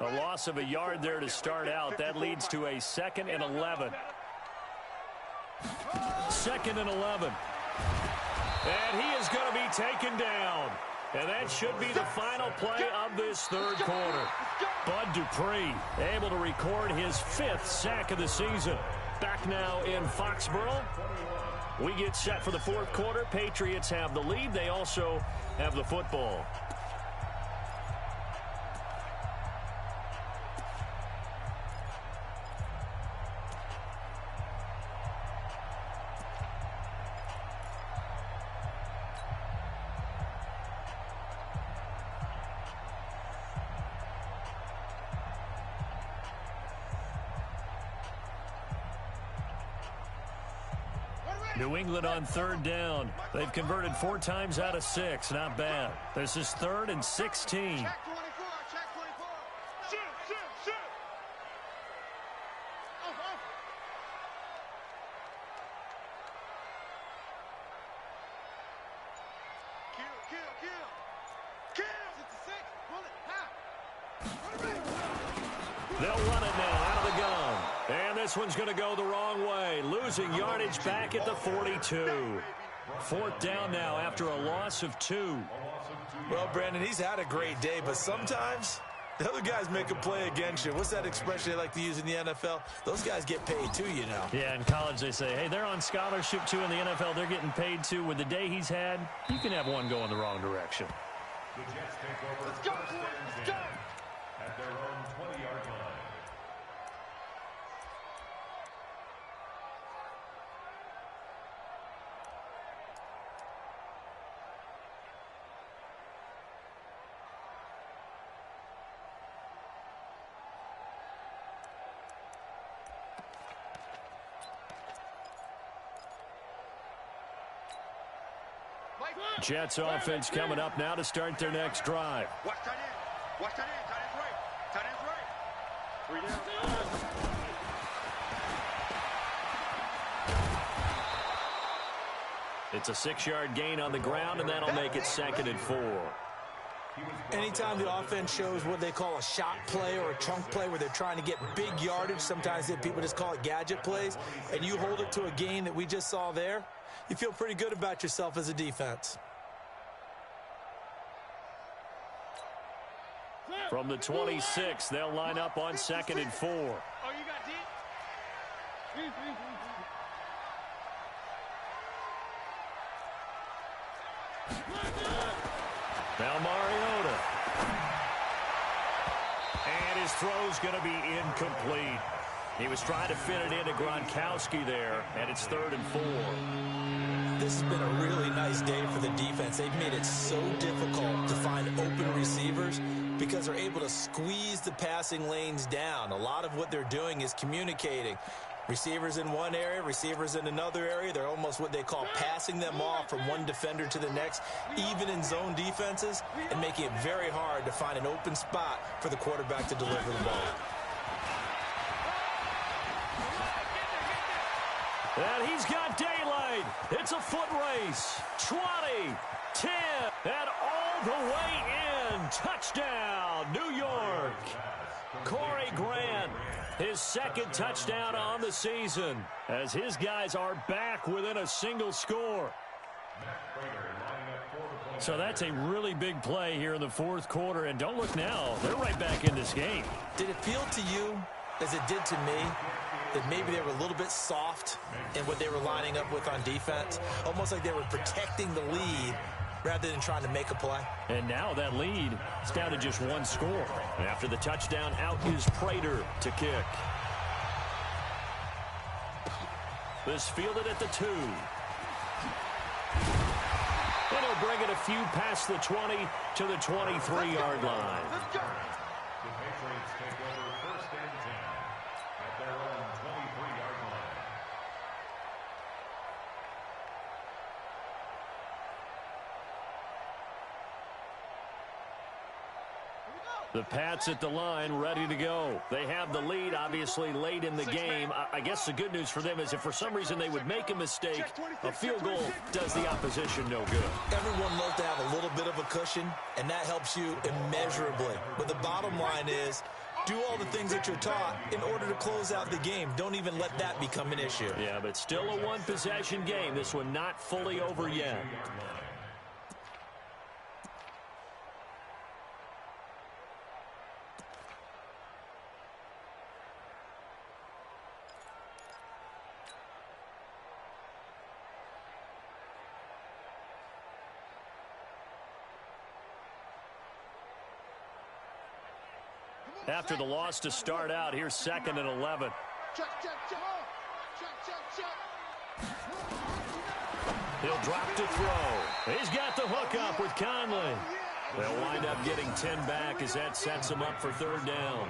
A loss of a yard there to start out. That leads to a 2nd and 11. 2nd and 11. And he is going to be taken down. And that should be the final play of this third quarter. Bud Dupree able to record his 5th sack of the season. Back now in Foxborough. We get set for the fourth quarter. Patriots have the lead. They also have the football. New England on third down. They've converted 4 times out of 6. Not bad. This is 3rd and 16. Check 24, check 24. Shoot, shoot, shoot. Off. Kill. 66, pull it, half. They'll run it now out of the gun. And this one's going to go the wrong way. Losing yardage back at the 42. 4th down now after a loss of 2. Well, Brandon, he's had a great day, but sometimes the other guys make a play against you. What's that expression they like to use in the NFL? Those guys get paid too, you know. Yeah, in college they say, hey, they're on scholarship too. In the NFL, they're getting paid too. With the day he's had, you can have one go in the wrong direction. The Jets take over Let's go, first boys, and let's go. 10 at their own 20-yard line. Jets offense coming up now to start their next drive. Watch tight end. Watch tight end. Tight end's right. Tight end's right. 3 down. It's a 6-yard gain on the ground, and that'll make it 2nd and 4. Anytime the offense shows what they call a shot play or a chunk play where they're trying to get big yardage, sometimes people just call it gadget plays, and you hold it to a gain that we just saw there, you feel pretty good about yourself as a defense. From the 26, they'll line up on 2nd and 4. Oh, you got deep? Now Mariota. And his throw's going to be incomplete. He was trying to fit it into Gronkowski there, and it's 3rd and 4. This has been a really nice day for the defense. They've made it so difficult to find open receivers because they're able to squeeze the passing lanes down. A lot of what they're doing is communicating. Receivers in one area, receivers in another area. They're almost what they call passing them off from one defender to the next, even in zone defenses, and making it very hard to find an open spot for the quarterback to deliver the ball. And he's got daylight. It's a foot race. 20, 10, and all the way in. Touchdown, New York. Corey Grant, his 2nd touchdown on the season, as his guys are back within a single score. So that's a really big play here in the fourth quarter, and don't look now, they're right back in this game. Did it feel to you, as it did to me, that maybe they were a little bit soft in what they were lining up with on defense? Almost like they were protecting the lead rather than trying to make a play. And now that lead is down to just 1 score. After the touchdown, out is Prater to kick. This fielded at the 2. And he'll bring it a few past the 20 to the 23-yard line. The Patriots take over 1st and 10 at their own 23-yard line. The Pats at the line, ready to go. They have the lead, obviously, late in the game. I guess the good news for them is if for some reason they would make a mistake, a field goal does the opposition no good. Everyone loves to have a little bit of a cushion, and that helps you immeasurably. But the bottom line is, do all the things that you're taught in order to close out the game. Don't even let that become an issue. Yeah, but still a one-possession game. This one not fully over yet. After the loss to start out, here's 2nd and 11. Check, check, check. Check, check, check. He'll drop to throw. He's got the hook up with Conley. They'll wind up getting 10 back as that sets them up for 3rd down.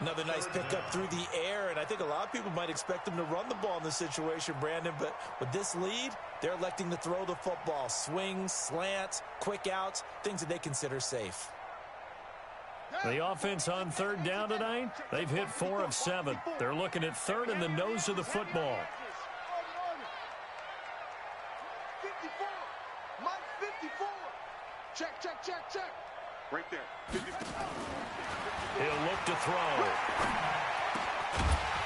Another nice pickup through the air, and I think a lot of people might expect them to run the ball in this situation, Brandon, but with this lead, they're electing to throw the football. Swings, slants, quick outs, things that they consider safe. The offense on 3rd down tonight, they've hit 4 of 7. They're looking at 3rd in the nose of the football. 54. Mike 54. Check, check, check, check. Right there. 54. He'll look to throw.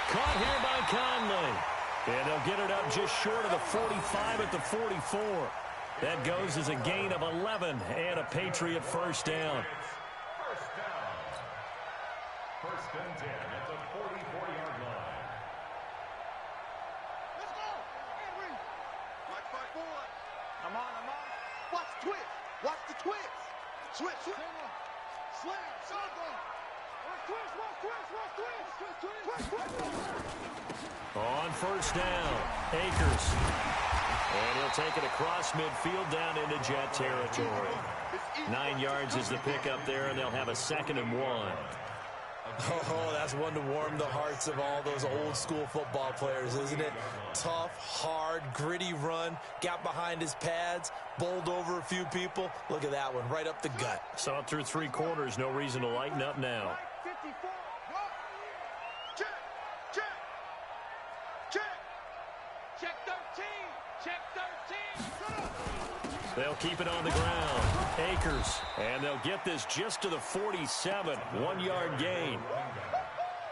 Caught here by Conley. And they'll get it up just short of the 45 at the 44. That goes as a gain of 11 and a Patriot 1st down. 1st and 10 at the 44-yard line. Let's go. Henry. Mike 5-4. I'm on. Watch the twist. Watch the twist. Switch. Slam. Shotgun. On 1st down, Akers. And he'll take it across midfield down into Jet territory. 9 yards is the pickup there, and they'll have a 2nd and 1. Oh, that's one to warm the hearts of all those old school football players, isn't it? Tough, hard, gritty run, got behind his pads, bowled over a few people. Look at that one, right up the gut. Saw it through 3 quarters, no reason to lighten up now. 54. Check. Check. Check. Check 13. Check 13. They'll keep it on the ground. Akers. And they'll get this just to the 47. 1-yard gain.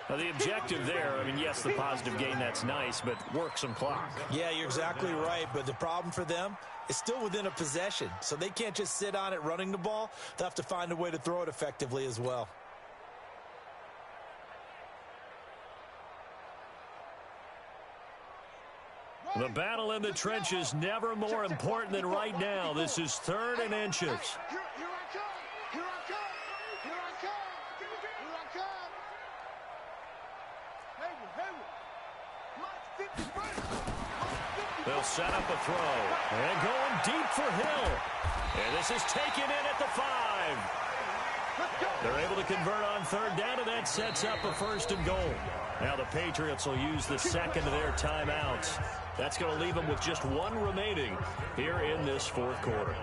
Now, the objective there, I mean, yes, the positive gain, that's nice, but work some clock. Yeah, you're exactly right, but the problem for them is still within a possession, so they can't just sit on it running the ball. They'll have to find a way to throw it effectively as well. The battle in the trenches never more important than right now. This is 3rd and inches. Here I come. Here I come. Here I come. Here I come. Hayward. Mike 51. They'll set up a throw. And going deep for Hill. And this is taken in at the 5. They're able to convert on 3rd down, and that sets up a 1st and goal. Now the Patriots will use the 2nd of their timeouts. That's going to leave them with just 1 remaining here in this 4th quarter.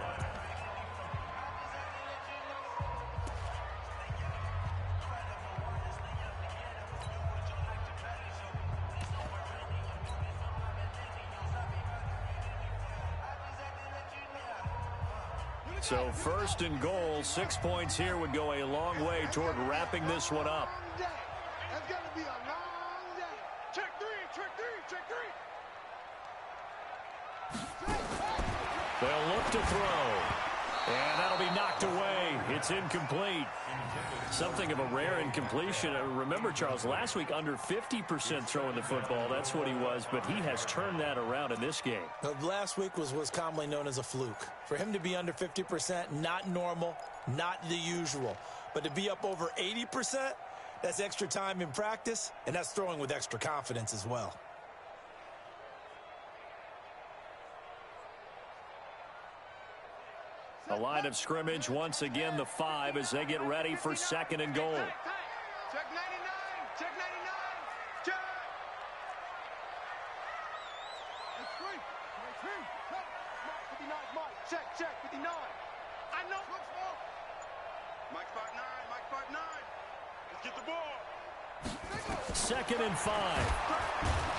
So 1st and goal, 6 points here would go a long way toward wrapping this one up. That's going to be a long day. Check 3. They'll look to throw. And that'll be knocked away. It's incomplete. Something of a rare incompletion. Remember, Charles, last week under 50% throwing the football. That's what he was, but he has turned that around in this game. Last week was commonly known as a fluke. For him to be under 50%, not normal, not the usual. But to be up over 80%, that's extra time in practice, and that's throwing with extra confidence as well. A line of scrimmage, once again the 5 as they get ready for 2nd and goal. Check 99. Check 99. Check. It's free. It's free. Mark 59. Mike. Check 59. I know. Mike 59. Mike 59. Let's get the ball. 2nd and 5.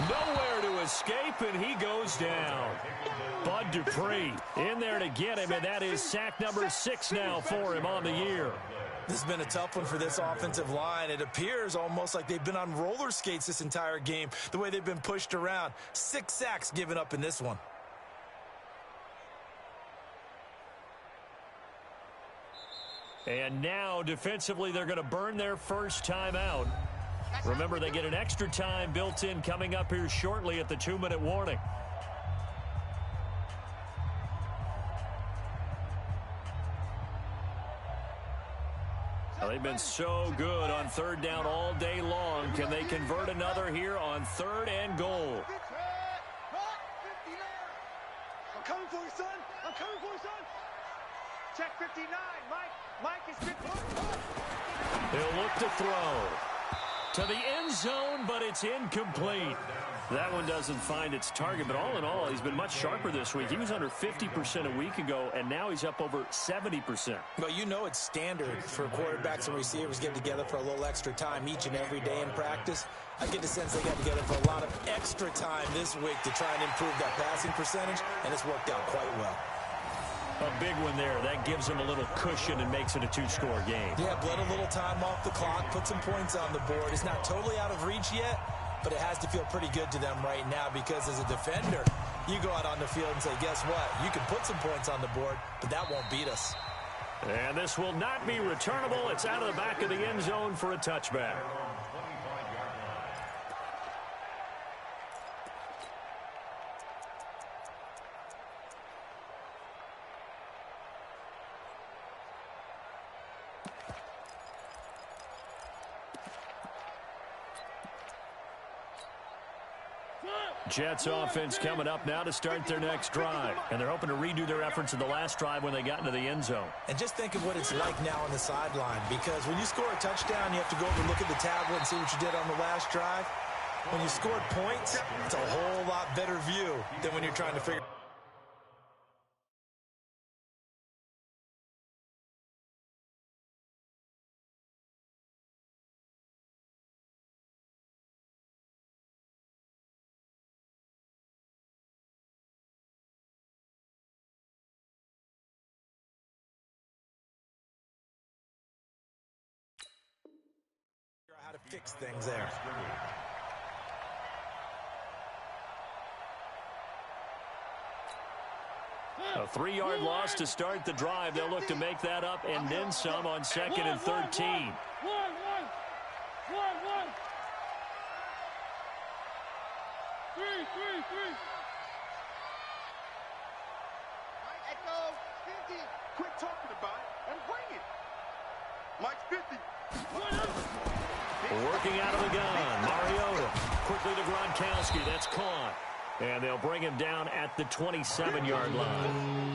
Nowhere to escape, and he goes down. Bud Dupree in there to get him, and that is sack number 6 now for him on the year. This has been a tough one for this offensive line. It appears almost like they've been on roller skates this entire game, the way they've been pushed around. 6 sacks given up in this one. And now, defensively, they're going to burn their first timeout. Remember, they get an extra time built in coming up here shortly at the 2-minute warning. Well, they've been so good on 3rd down all day long. Can they convert another here on 3rd and goal? I'm coming for you, son. I'm coming for you, son. Check 59. Mike is 59. He'll look to throw to the end zone, but it's incomplete. That one doesn't find its target, but all in all, he's been much sharper this week. He was under 50% a week ago, and now he's up over 70%. Well, you know it's standard for quarterbacks and receivers getting together for a little extra time each and every day in practice. I get the sense they got together for a lot of extra time this week to try and improve that passing percentage, and it's worked out quite well. A big one there. That gives him a little cushion and makes it a 2-score game. Yeah, bled a little time off the clock, put some points on the board. It's not totally out of reach yet, but it has to feel pretty good to them right now because as a defender, you go out on the field and say, guess what? You can put some points on the board, but that won't beat us. And this will not be returnable. It's out of the back of the end zone for a touchback. Jets offense coming up now to start their next drive. And they're hoping to redo their efforts in the last drive when they got into the end zone. And just think of what it's like now on the sideline, because when you score a touchdown, you have to go over and look at the tablet and see what you did on the last drive. When you scored points, it's a whole lot better view than when you're trying to figure. How to fix things there. A 3-yard loss to start the drive. They'll look to make that up and then some on 2nd and 13. Three. Echo 50. Quit talking about it and bring it. Mike's 50. Working out of the gun, Mariota. Quickly to Gronkowski. That's caught. And they'll bring him down at the 27-yard line.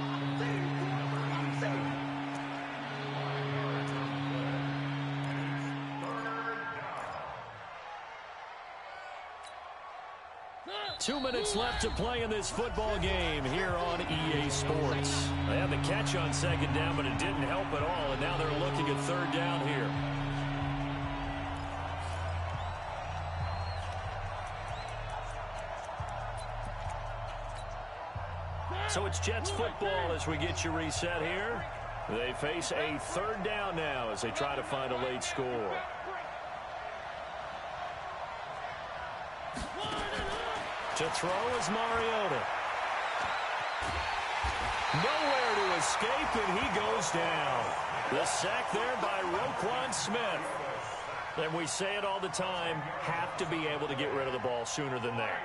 2 minutes left to play in this football game here on EA Sports. They had the catch on 2nd down, but it didn't help at all, and now they're looking at 3rd down here. So it's Jets football as we get you reset here. They face a 3rd down now as they try to find a late score. To throw is Mariota. Nowhere to escape, and he goes down. The sack there by Roquan Smith. And we say it all the time, have to be able to get rid of the ball sooner than that.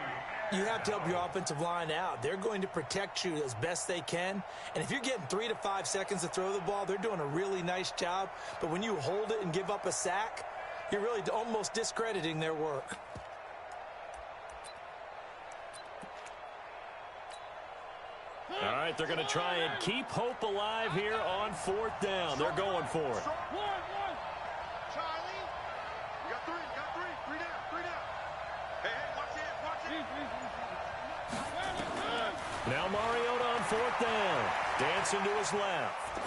You have to help your offensive line out. They're going to protect you as best they can. And if you're getting 3 to 5 seconds to throw the ball, they're doing a really nice job. But when you hold it and give up a sack, you're really almost discrediting their work. All right, they're going to try and keep hope alive here on 4th down. They're going for it. Charlie. You got three. Three down. Hey, watch it. Now Mariota on 4th down. Dancing to his left.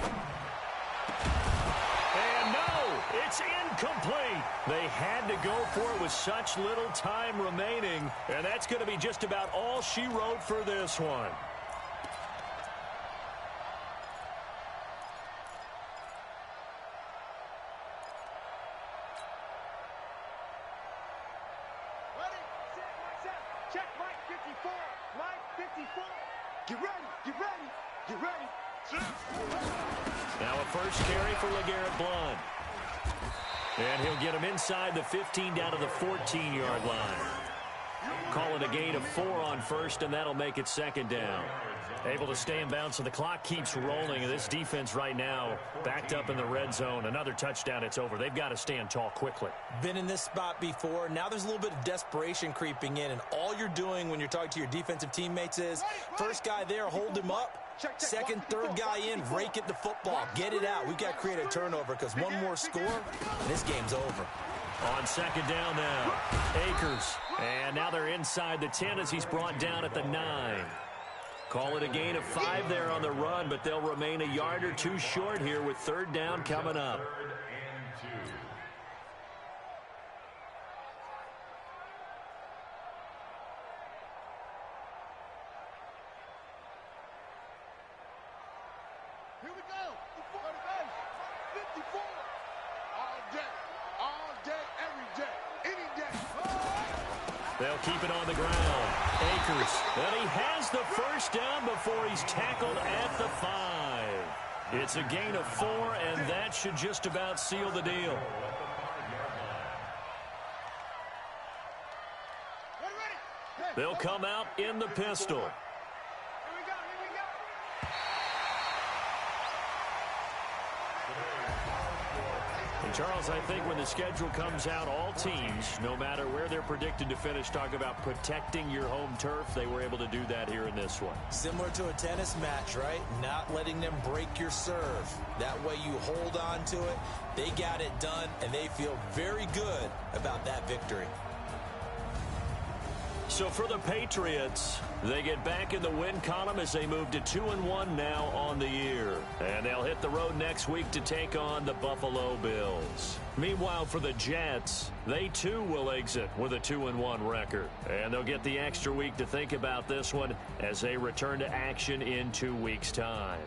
And no, it's incomplete. They had to go for it with such little time remaining, and that's going to be just about all she wrote for this one. Check Mike 54. Mike 54. Get ready. Now a first carry for LeGarrette Blount. And he'll get him inside the 15 down to the 14-yard line. Call it a gain of 4 on first, and that'll make it 2nd down. Able to stay in bounds, so the clock keeps rolling. And this defense right now backed up in the red zone. Another touchdown, it's over. They've got to stand tall quickly. Been in this spot before. Now there's a little bit of desperation creeping in, and all you're doing when you're talking to your defensive teammates is first guy there, hold him up. Second, third guy in, rake it the football. Get it out. We've got to create a turnover because one more score, and this game's over. On 2nd down now, Akers. And now they're inside the 10 as he's brought down at the 9. Call it a gain of 5 there on the run, but they'll remain a yard or two short here with 3rd down coming up. 3rd and 2. Here we go. 54. All day, every day, any day. They'll keep it on the ground. Akers, and he has the first down before he's tackled at the 5. It's a gain of 4, and that should just about seal the deal. They'll come out in the pistol. Charles, I think when the schedule comes out, all teams, no matter where they're predicted to finish, talk about protecting your home turf. They were able to do that here in this one. Similar to a tennis match, right? Not letting them break your serve. That way you hold on to it. They got it done, and they feel very good about that victory. So for the Patriots, they get back in the win column as they move to 2-1 now on the year. And they'll hit the road next week to take on the Buffalo Bills. Meanwhile, for the Jets, they too will exit with a 2-1 record. And they'll get the extra week to think about this one as they return to action in 2 weeks' time.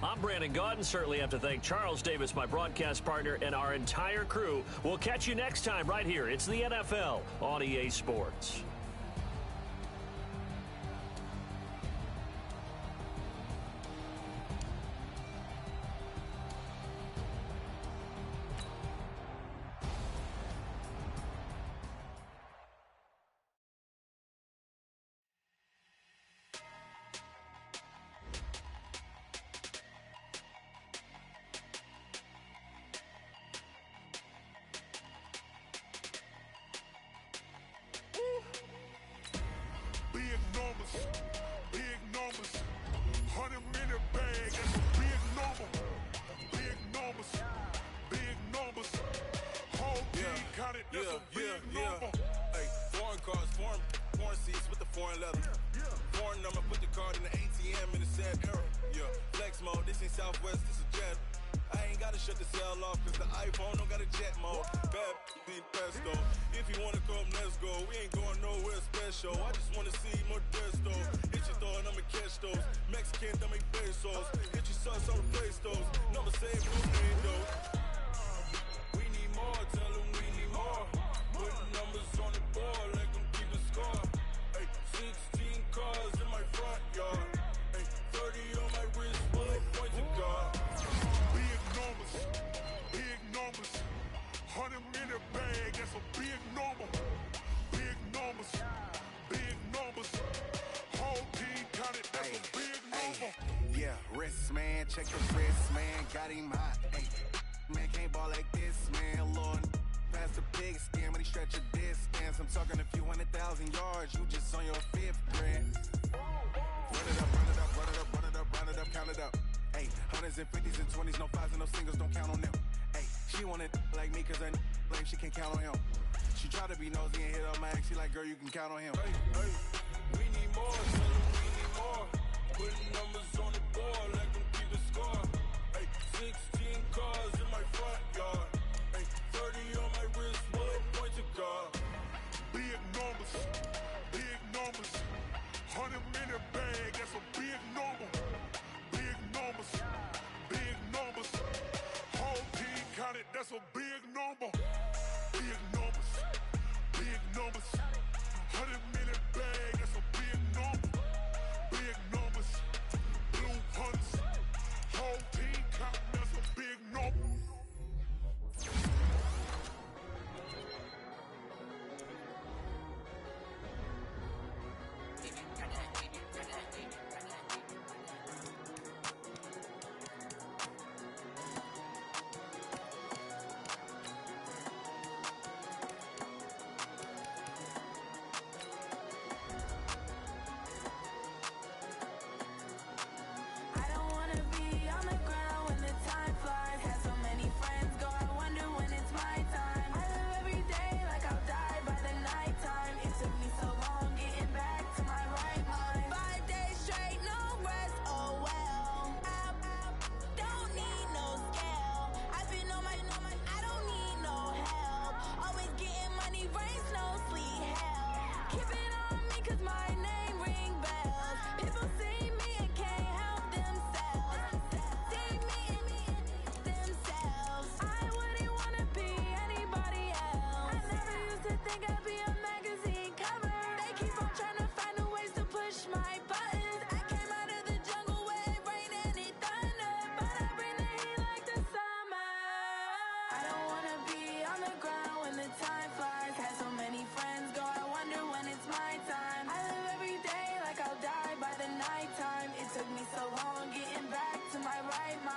I'm Brandon Gaudin. Certainly have to thank Charles Davis, my broadcast partner, and our entire crew. We'll catch you next time right here. It's the NFL on EA Sports. Check the wrist, man, got him hot. Ay, man, can't ball like this, man. Lord, pass the big skin when he stretch a distance. I'm talking a few 100,000 yards, you just on your 5th grade. Run it up, run it up, run it up, run it up, round it up, count it up. Ayy, hundreds and fifties and 20s, no fives and no singles, don't count on them. Ayy, she want it like me, cause her lame, she can't count on him. She try to be nosy and hit up my ex, she like, girl, you can count on him. Hey, hey, we need more, tell them we need more. Putting numbers on the board, let them keep the score. Hey, 16 cars in my front yard. Hey, 30 on my wrist, bullet point to God. Big numbers, 100 minute bag, that's a big number. Big numbers, whole team counted, that's a big number. Big numbers, 100 minute bag, that's a big number. Big numbers, blue hunts, whole team counting, that's a big number. So long getting back to my right mind.